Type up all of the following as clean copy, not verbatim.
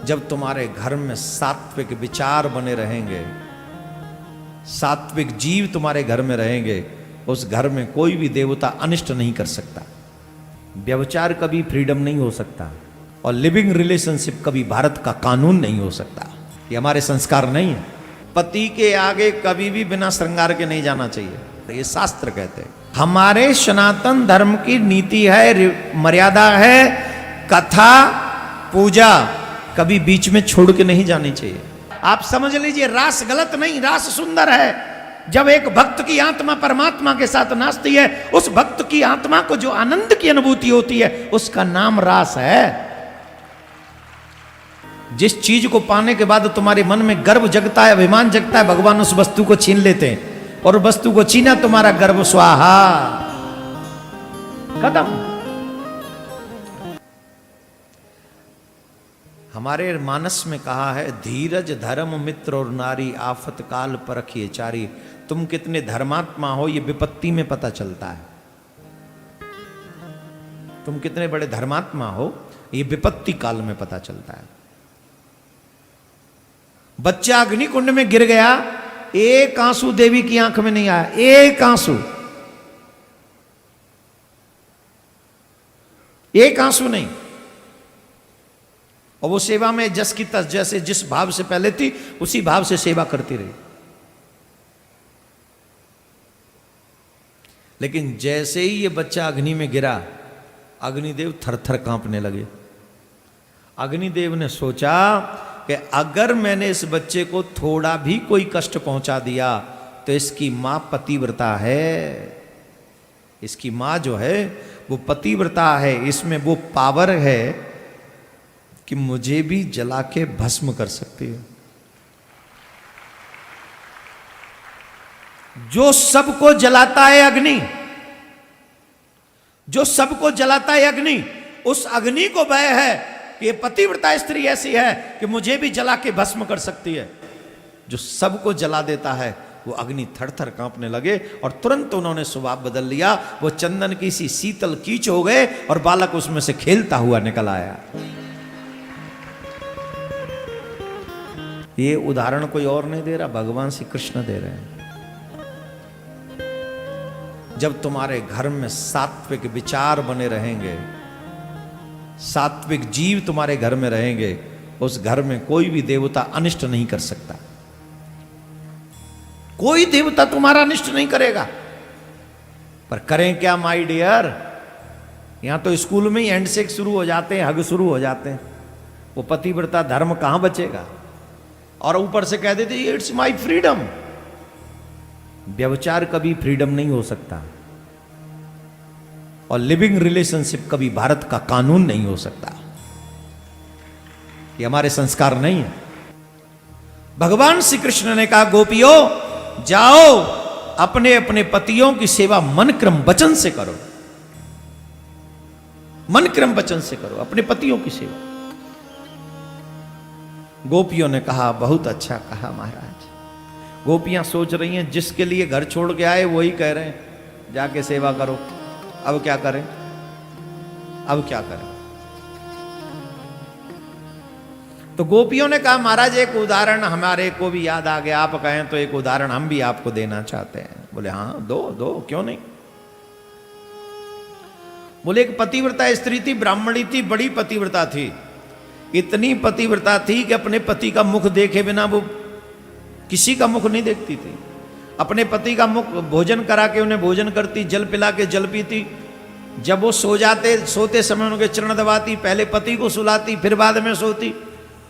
जब तुम्हारे घर में सात्विक विचार बने रहेंगे, सात्विक जीव तुम्हारे घर में रहेंगे, उस घर में कोई भी देवता अनिष्ट नहीं कर सकता। व्यभिचार कभी फ्रीडम नहीं हो सकता और लिविंग रिलेशनशिप कभी भारत का कानून नहीं हो सकता। ये हमारे संस्कार नहीं है। पति के आगे कभी भी बिना श्रृंगार के नहीं जाना चाहिए, ये शास्त्र कहते हैं। हमारे सनातन धर्म की नीति है, मर्यादा है, कथा पूजा कभी बीच में छोड़ के नहीं जानी चाहिए। आप समझ लीजिए, रास गलत नहीं, रास सुंदर है। जब एक भक्त की आत्मा परमात्मा के साथ नाचती है, उस भक्त की आत्मा को जो आनंद की अनुभूति होती है, उसका नाम रास है। जिस चीज को पाने के बाद तुम्हारे मन में गर्व जगता है, अभिमान जगता है, भगवान उस वस्तु को छीन लेते हैं, और वस्तु को छीना तुम्हारा गर्व स्वाहा, खत्म। हमारे मानस में कहा है, धीरज धर्म मित्र और नारी, आफत काल परखिए चारी। तुम कितने धर्मात्मा हो ये विपत्ति में पता चलता है। तुम कितने बड़े धर्मात्मा हो ये विपत्ति काल में पता चलता है। बच्चा अग्निकुंड में गिर गया, एक आंसू देवी की आंख में नहीं आया, एक आंसू, एक आंसू नहीं। और वो सेवा में जस की तस, जैसे जिस भाव से पहले थी उसी भाव से सेवा करती रही। लेकिन जैसे ही ये बच्चा अग्नि में गिरा, अग्निदेव थरथर कांपने लगे। अग्निदेव ने सोचा कि अगर मैंने इस बच्चे को थोड़ा भी कोई कष्ट पहुंचा दिया तो इसकी मां पतिव्रता है, इसकी मां जो है वो पतिव्रता है, इसमें वो पावर है कि मुझे भी जला के भस्म कर सकती है। जो सबको जलाता है अग्नि, जो सबको जलाता है अग्नि, उस अग्नि को भय है कि ये पतिव्रता स्त्री ऐसी है कि मुझे भी जला के भस्म कर सकती है। जो सबको जला देता है वो अग्नि थर थर कांपने लगे और तुरंत उन्होंने स्वभाव बदल लिया। वो चंदन की सी शीतल कीच हो गए और बालक उसमें से खेलता हुआ निकल आया। ये उदाहरण कोई और नहीं दे रहा, भगवान श्री कृष्ण दे रहे हैं। जब तुम्हारे घर में सात्विक विचार बने रहेंगे, सात्विक जीव तुम्हारे घर में रहेंगे, उस घर में कोई भी देवता अनिष्ट नहीं कर सकता। कोई देवता तुम्हारा अनिष्ट नहीं करेगा। पर करें क्या माय डियर, यहां तो स्कूल में ही हैंडशेक शुरू हो जाते हैं, हग शुरू हो जाते हैं। वो पतिव्रता धर्म कहां बचेगा। और ऊपर से कह देते इट्स माय फ्रीडम। व्यभिचार कभी फ्रीडम नहीं हो सकता और लिविंग रिलेशनशिप कभी भारत का कानून नहीं हो सकता। ये हमारे संस्कार नहीं है। भगवान श्री कृष्ण ने कहा, गोपियों जाओ अपने अपने पतियों की सेवा मन क्रम वचन से करो, मन क्रम वचन से करो अपने पतियों की सेवा। गोपियों ने कहा, बहुत अच्छा कहा महाराज। गोपियां सोच रही हैं जिसके लिए घर छोड़ के आए वही कह रहे हैं जाके सेवा करो। अब क्या करें, अब क्या करें। तो गोपियों ने कहा, महाराज एक उदाहरण हमारे को भी याद आ गया, आप कहें तो एक उदाहरण हम भी आपको देना चाहते हैं। बोले हाँ दो दो, क्यों नहीं। बोले एक पतिव्रता स्त्री थी, ब्राह्मणी थी, बड़ी पतिव्रता थी। इतनी पतिव्रता थी कि अपने पति का मुख देखे बिना वो किसी का मुख नहीं देखती थी। अपने पति का मुख भोजन करा के उन्हें भोजन करती, जल पिला के जल पीती। जब वो सो जाते, सोते समय उनके चरण दबाती, पहले पति को सुलाती फिर बाद में सोती।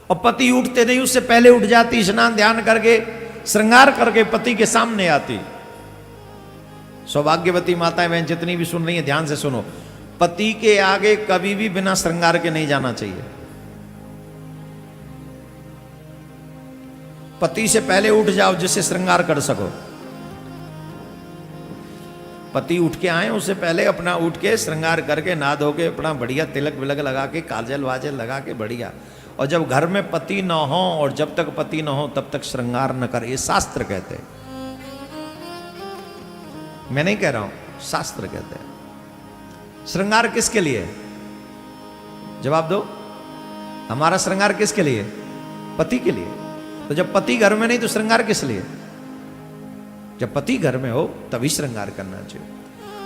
और पति उठते नहीं उससे पहले उठ जाती, स्नान ध्यान करके श्रृंगार करके पति के सामने आती। सौभाग्यवती माताएं बहन जितनी भी सुन रही है ध्यान से सुनो, पति के आगे कभी भी बिना श्रृंगार के नहीं जाना चाहिए। पति से पहले उठ जाओ जिससे श्रृंगार कर सको। पति उठ के आए उससे पहले अपना उठ के श्रृंगार करके नहा धो के अपना बढ़िया तिलक विलक लगा के काजल वाजल लगा के बढ़िया। और जब घर में पति न हो और जब तक पति न हो तब तक श्रृंगार न कर, ये शास्त्र कहते हैं। मैं नहीं कह रहा हूं, शास्त्र कहते हैं। श्रृंगार किसके लिए? जवाब दो। हमारा श्रृंगार किसके लिए? पति के लिए। तो जब पति घर में नहीं तो श्रृंगार किस लिए? जब पति घर में हो तभी श्रृंगार करना चाहिए।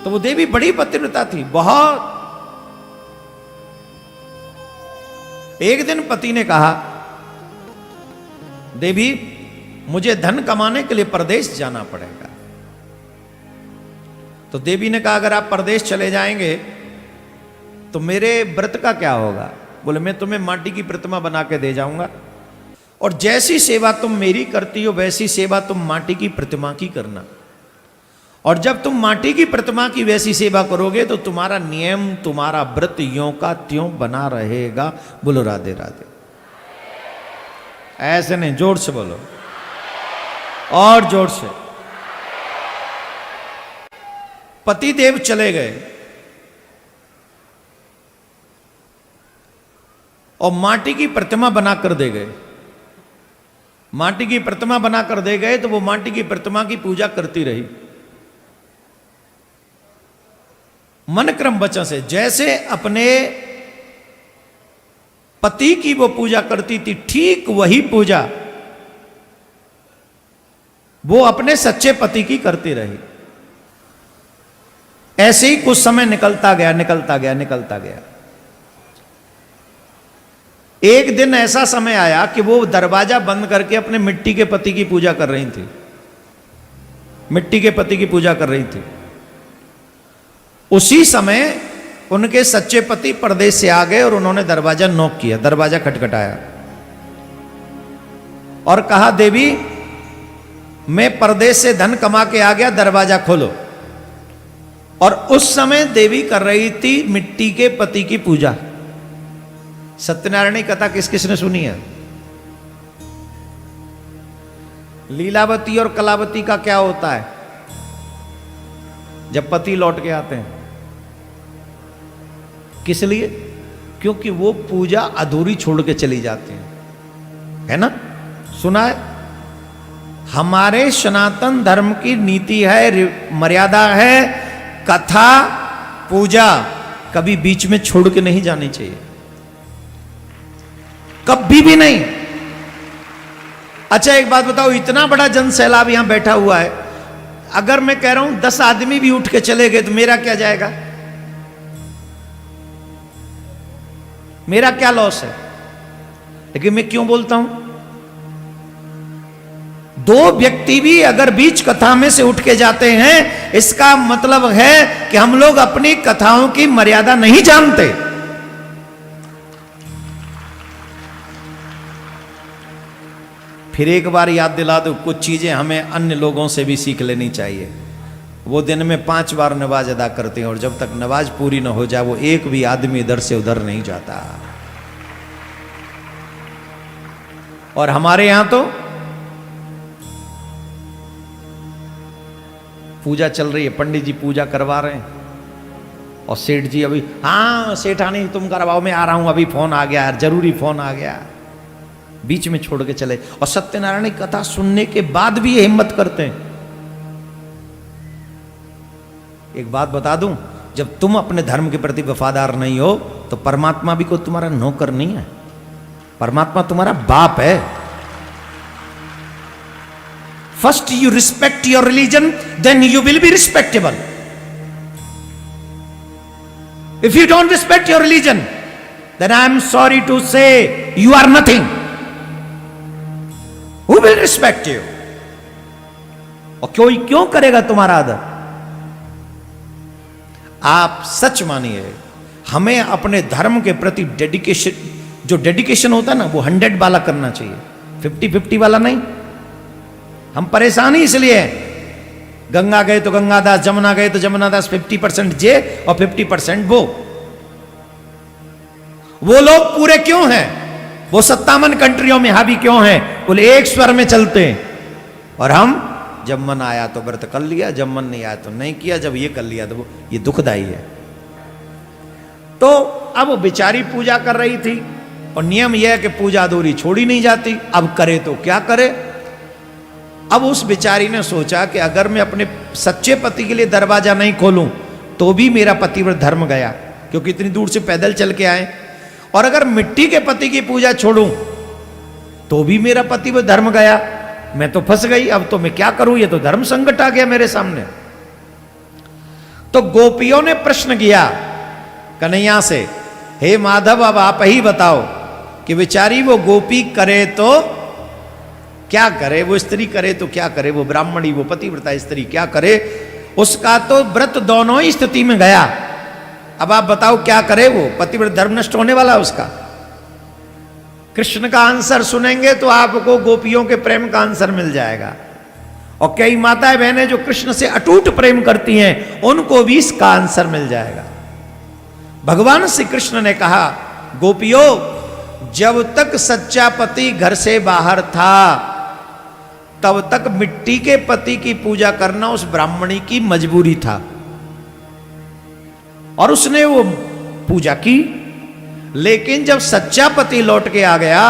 तो वो देवी बड़ी पतिव्रता थी, बहुत। एक दिन पति ने कहा, देवी मुझे धन कमाने के लिए परदेश जाना पड़ेगा। तो देवी ने कहा, अगर आप परदेश चले जाएंगे तो मेरे व्रत का क्या होगा? बोले, मैं तुम्हें माटी की प्रतिमा बना के दे जाऊंगा, और जैसी सेवा तुम मेरी करती हो वैसी सेवा तुम माटी की प्रतिमा की करना। और जब तुम माटी की प्रतिमा की वैसी सेवा करोगे तो तुम्हारा नियम, तुम्हारा व्रत यों का त्यों बना रहेगा। बोलो राधे राधे। ऐसे नहीं, जोर से बोलो, और जोर से। पतिदेव चले गए और माटी की प्रतिमा बनाकर दे गए। माटी की प्रतिमा बनाकर दे गए तो वो माटी की प्रतिमा की पूजा करती रही मन क्रम वचन से। जैसे अपने पति की वो पूजा करती थी, ठीक वही पूजा वो अपने सच्चे पति की करती रही। ऐसे ही कुछ समय निकलता गया, निकलता गया, निकलता गया। एक दिन ऐसा समय आया कि वो दरवाजा बंद करके अपने मिट्टी के पति की पूजा कर रही थी, मिट्टी के पति की पूजा कर रही थी। उसी समय उनके सच्चे पति परदेश से आ गए और उन्होंने दरवाजा नॉक किया, दरवाजा खटखटाया और कहा, देवी मैं परदेश से धन कमा के आ गया, दरवाजा खोलो। और उस समय देवी कर रही थी मिट्टी के पति की पूजा। सत्यनारायण की कथा किस किसने सुनी है? लीलावती और कलावती का क्या होता है जब पति लौट के आते हैं? किस लिए? क्योंकि वो पूजा अधूरी छोड़ के चली जाती है ना? सुना है? हमारे सनातन धर्म की नीति है, मर्यादा है, कथा पूजा कभी बीच में छोड़ के नहीं जानी चाहिए, कभी भी नहीं। अच्छा एक बात बताओ, इतना बड़ा जन सैलाब यहां बैठा हुआ है, अगर मैं कह रहा हूं 10 आदमी भी उठ के चले गए तो मेरा क्या जाएगा? मेरा क्या लॉस है? लेकिन मैं क्यों बोलता हूं? 2 व्यक्ति भी अगर बीच कथा में से उठ के जाते हैं, इसका मतलब है कि हम लोग अपनी कथाओं की मर्यादा नहीं जानते। फिर एक बार याद दिला दो, कुछ चीजें हमें अन्य लोगों से भी सीख लेनी चाहिए। वो दिन में 5 बार नमाज अदा करते हैं और जब तक नमाज पूरी न हो जाए वो एक भी आदमी इधर से उधर नहीं जाता। और हमारे यहां तो पूजा चल रही है, पंडित जी पूजा करवा रहे हैं और सेठ जी अभी, हाँ सेठानी तुम करवाओ, मैं आ रहा हूं, अभी फोन आ गया, जरूरी फोन आ गया, बीच में छोड़ के चले। और सत्यनारायण की कथा सुनने के बाद भी ये हिम्मत करते हैं। एक बात बता दूं, जब तुम अपने धर्म के प्रति वफादार नहीं हो तो परमात्मा भी कोई तुम्हारा नौकर नहीं है, परमात्मा तुम्हारा बाप है। First you respect your religion, then you will be respectable. If you don't respect your religion, then I am sorry to say you are nothing. Who will respect you? और कोई क्यों करेगा तुम्हारा आदर? आप सच मानिए, हमें अपने धर्म के प्रति डेडिकेशन, जो डेडिकेशन होता है ना, वो 100 वाला करना चाहिए, 50-50 वाला नहीं। हम परेशान ही इसलिए हैं, गंगा गए तो गंगादास, जमुना गए तो जमुनादास, 50% जे और 50% वो। वो लोग पूरे क्यों हैं? वो 57 कंट्रियों में हावी क्यों हैं? बोले एक स्वर में चलते हैं। और हम जब मन आया तो व्रत कर लिया, जब मन नहीं आया तो नहीं किया, जब ये कर लिया तो वो, ये दुखदाई है। तो अब वो बेचारी पूजा कर रही थी और नियम यह है कि पूजा अधूरी छोड़ी नहीं जाती। अब करे तो क्या करे? अब उस बेचारी ने सोचा कि अगर मैं अपने सच्चे पति के लिए दरवाजा नहीं खोलूं तो भी मेरा पतिव्रत धर्म गया, क्योंकि इतनी दूर से पैदल चल के आए। और अगर मिट्टी के पति की पूजा छोड़ूं तो भी मेरा पति वो धर्म गया, मैं तो फंस गई, अब तो मैं क्या करूं, ये तो धर्म संकट आ गया मेरे सामने। तो गोपियों ने प्रश्न किया कन्हैया से, हे माधव अब आप ही बताओ कि बेचारी वो गोपी करे तो क्या करे, वो स्त्री करे तो क्या करे, वो ब्राह्मणी वो पतिव्रता स्त्री क्या करे, उसका तो व्रत दोनों ही स्थिति में गया। अब आप बताओ क्या करे, वो पतिव्रत धर्म नष्ट होने वाला उसका। कृष्ण का आंसर सुनेंगे तो आपको गोपियों के प्रेम का आंसर मिल जाएगा। और कई माताएं बहनें जो कृष्ण से अटूट प्रेम करती हैं उनको भी इसका आंसर मिल जाएगा। भगवान श्री कृष्ण ने कहा, गोपियों जब तक सच्चा पति घर से बाहर था तब तक मिट्टी के पति की पूजा करना उस ब्राह्मणी की मजबूरी था, और उसने वो पूजा की। लेकिन जब सच्चा पति लौट के आ गया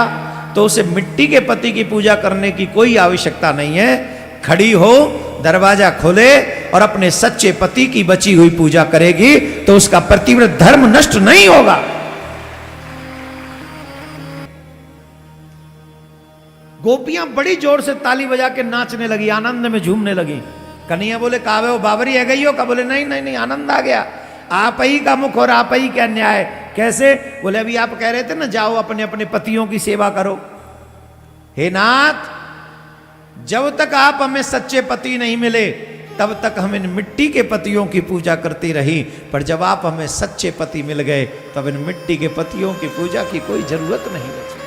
तो उसे मिट्टी के पति की पूजा करने की कोई आवश्यकता नहीं है। खड़ी हो, दरवाजा खोले और अपने सच्चे पति की बची हुई पूजा करेगी तो उसका पतिव्रत धर्म नष्ट नहीं होगा। गोपियां बड़ी जोर से ताली बजा के नाचने लगी, आनंद में झूमने लगी। कन्हैया बोले, कावे वो बाबरी है गई हो का? बोले नहीं नहीं नहीं, आनंद आ गया, आप ही का मुख और आप ही का न्याय। कैसे? बोले अभी आप कह रहे थे ना जाओ अपने अपने पतियों की सेवा करो। हे नाथ, जब तक आप हमें सच्चे पति नहीं मिले तब तक हम इन मिट्टी के पतियों की पूजा करती रही, पर जब आप हमें सच्चे पति मिल गए तब इन मिट्टी के पतियों की पूजा की कोई जरूरत नहीं बची।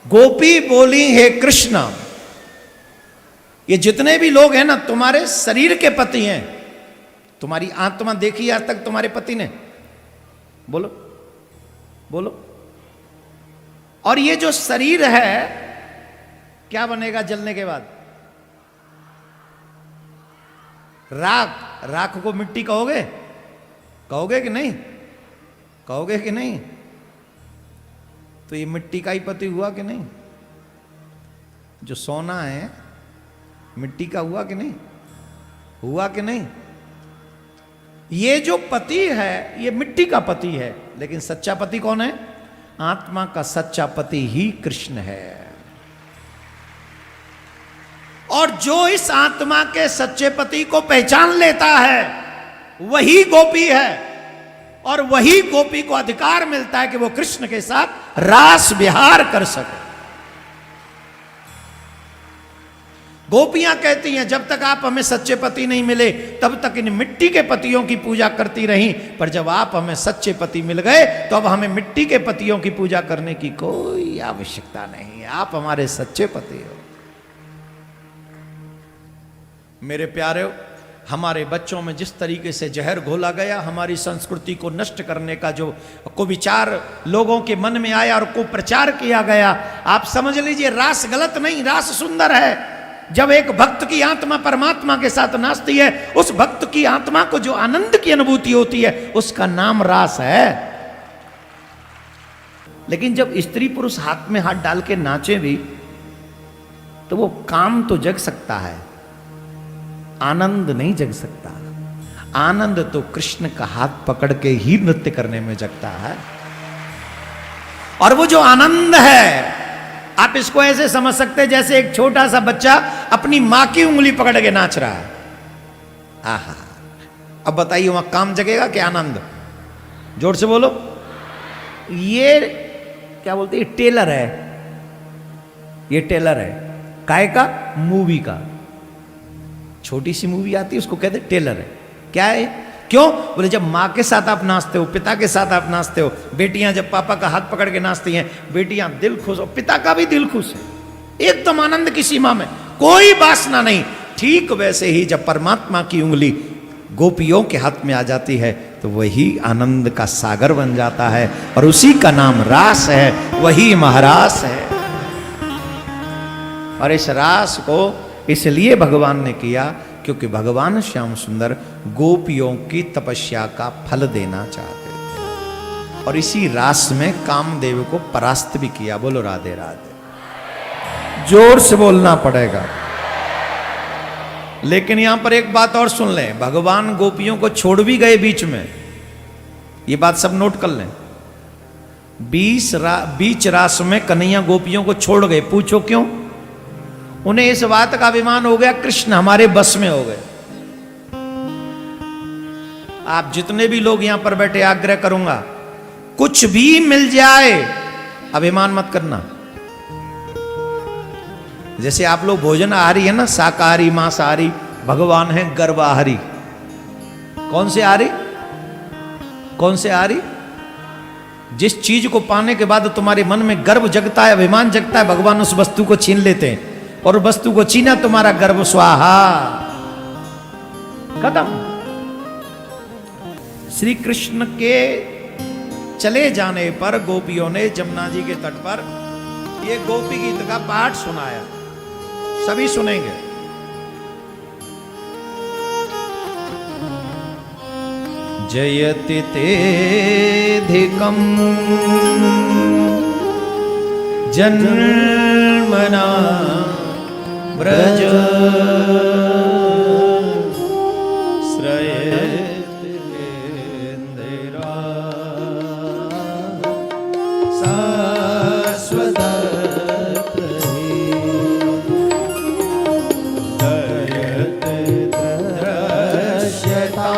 गोपी बोली, हे कृष्ण, ये जितने भी लोग हैं ना तुम्हारे शरीर के पति हैं, तुम्हारी आत्मा देखी आज तक तुम्हारे पति ने? बोलो बोलो। और ये जो शरीर है क्या बनेगा जलने के बाद? राख। राख को मिट्टी कहोगे? कहोगे कि नहीं? कहोगे कि नहीं? तो ये मिट्टी का ही पति हुआ कि नहीं? जो सोना है मिट्टी का हुआ कि नहीं? हुआ कि नहीं? ये जो पति है ये मिट्टी का पति है, लेकिन सच्चा पति कौन है? आत्मा का सच्चा पति ही कृष्ण है। और जो इस आत्मा के सच्चे पति को पहचान लेता है वही गोपी है, और वही गोपी को अधिकार मिलता है कि वो कृष्ण के साथ रास विहार कर सके। गोपियां कहती हैं जब तक आप हमें सच्चे पति नहीं मिले तब तक इन मिट्टी के पतियों की पूजा करती रही, पर जब आप हमें सच्चे पति मिल गए तो अब हमें मिट्टी के पतियों की पूजा करने की कोई आवश्यकता नहीं है, आप हमारे सच्चे पति हो। मेरे प्यारे, हमारे बच्चों में जिस तरीके से जहर घोला गया, हमारी संस्कृति को नष्ट करने का जो कुविचार लोगों के मन में आया और कुप्रचार किया गया, आप समझ लीजिए रास गलत नहीं, रास सुंदर है। जब एक भक्त की आत्मा परमात्मा के साथ नाचती है, उस भक्त की आत्मा को जो आनंद की अनुभूति होती है उसका नाम रास है। लेकिन जब स्त्री पुरुष हाथ में हाथ डाल के नाचे भी तो वो काम तो जग सकता है, आनंद नहीं जग सकता। आनंद तो कृष्ण का हाथ पकड़ के ही नृत्य करने में जगता है। और वो जो आनंद है आप इसको ऐसे समझ सकते हैं जैसे एक छोटा सा बच्चा अपनी मां की उंगली पकड़ के नाच रहा है। आहा, अब बताइए वहां काम जगेगा क्या? आनंद? जोर से बोलो। ये क्या बोलते हैं? टेलर है, ये टेलर है। काय का? मूवी का। छोटी सी मूवी आती है उसको कहते हैं टेलर है। क्या है? क्यों? बोले जब माँ के साथ आप नाचते हो, पिता के साथ आप नाचते हो, बेटियां जब पापा का हाथ पकड़ के नाचती हैं, बेटियां दिल खुश हो, पिता का भी दिल खुश है, एकदम आनंद की सीमा में, कोई वासना नहीं। ठीक वैसे ही जब परमात्मा की उंगली गोपियों के हाथ में आ जाती है तो वही आनंद का सागर बन जाता है, और उसी का नाम रास है, वही महारास है। और इस रास को इसलिए भगवान ने किया क्योंकि भगवान श्याम सुंदर गोपियों की तपस्या का फल देना चाहते थे, और इसी रास में कामदेव को परास्त भी किया। बोलो राधे राधे। जोर से बोलना पड़ेगा। लेकिन यहां पर एक बात और सुन लें, भगवान गोपियों को छोड़ भी गए बीच में, ये बात सब नोट कर लें। बीच रास में कन्हैया गोपियों को छोड़ गए, पूछो क्यों? उन्हें इस बात का अभिमान हो गया कृष्ण हमारे बस में हो गए। आप जितने भी लोग यहां पर बैठे, आग्रह करूंगा, कुछ भी मिल जाए अभिमान मत करना। जैसे आप लोग भोजन आहारी है ना, शाकाहारी मांसाहारी, भगवान है गर्वाहारी। कौन से आहारी? कौन से आहारी? जिस चीज को पाने के बाद तुम्हारे मन में गर्व जगता है, अभिमान जगता है, भगवान उस वस्तु को छीन लेते हैं, और वस्तु को छीना तुम्हारा गर्व स्वाहा, खत्म। श्री कृष्ण के चले जाने पर गोपियों ने जमुना जी के तट पर ये गोपी गीत का पाठ सुनाया, सभी सुनेंगे। जयति तेधिकं जन्मना व्रज श्रयेत इंदिरा शाश्वत दयत दृश्यता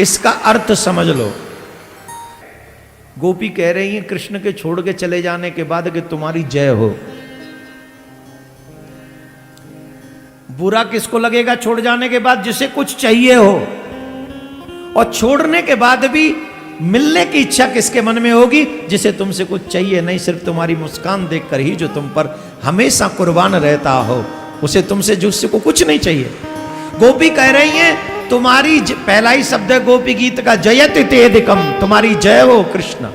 इसका अर्थ समझ लो। गोपी कह रही है कृष्ण के छोड़ के चले जाने के बाद कि तुम्हारी जय हो। बुरा किसको लगेगा छोड़ जाने के बाद? जिसे कुछ चाहिए हो। और छोड़ने के बाद भी मिलने की इच्छा किसके मन में होगी? जिसे तुमसे कुछ चाहिए नहीं, सिर्फ तुम्हारी मुस्कान देखकर ही जो तुम पर हमेशा कुर्बान रहता हो, उसे तुमसे जिससे को कुछ नहीं चाहिए। गोपी कह रही है तुम्हारी पहला ही शब्द है गोपी गीत का, जयति तेदिकम, तुम्हारी जय हो कृष्ण।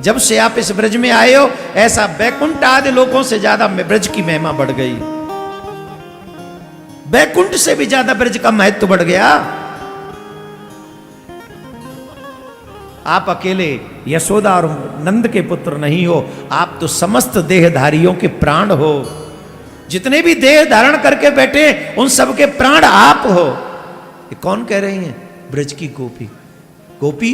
जब से आप इस ब्रज में आए हो, ऐसा बैकुंठ आदि लोगों से ज्यादा ब्रज की महिमा बढ़ गई। बैकुंठ से भी ज्यादा ब्रज का महत्व बढ़ गया। आप अकेले यशोदा और नंद के पुत्र नहीं हो, आप तो समस्त देहधारियों के प्राण हो। जितने भी देह धारण करके बैठे उन सब के प्राण आप हो। ये कौन कह रही हैं? ब्रज की गोपी। गोपी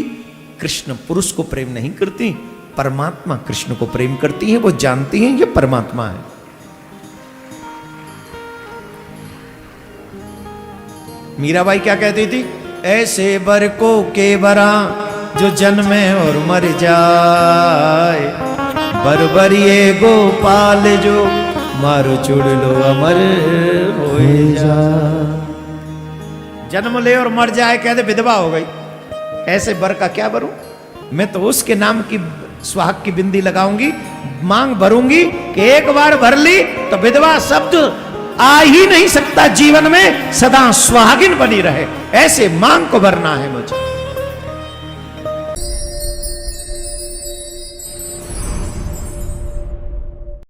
कृष्ण पुरुष को प्रेम नहीं करती, परमात्मा कृष्ण को प्रेम करती हैं। वो जानती हैं ये परमात्मा है। मीराबाई क्या कहती थी? ऐसे बर को के बरा जो जन्मे और मर जाए, बर ये गोपाल जो मारो चुड़ लो अमर हो जा। जन्म ले और मर जाए, कहते विधवा हो गई। ऐसे बर का क्या भरूं? मैं तो उसके नाम की सुहाग की बिंदी लगाऊंगी, मांग भरूंगी कि एक बार भर ली तो विधवा शब्द आ ही नहीं सकता जीवन में, सदा सुहागिन बनी रहे। ऐसे मांग को भरना है मुझे।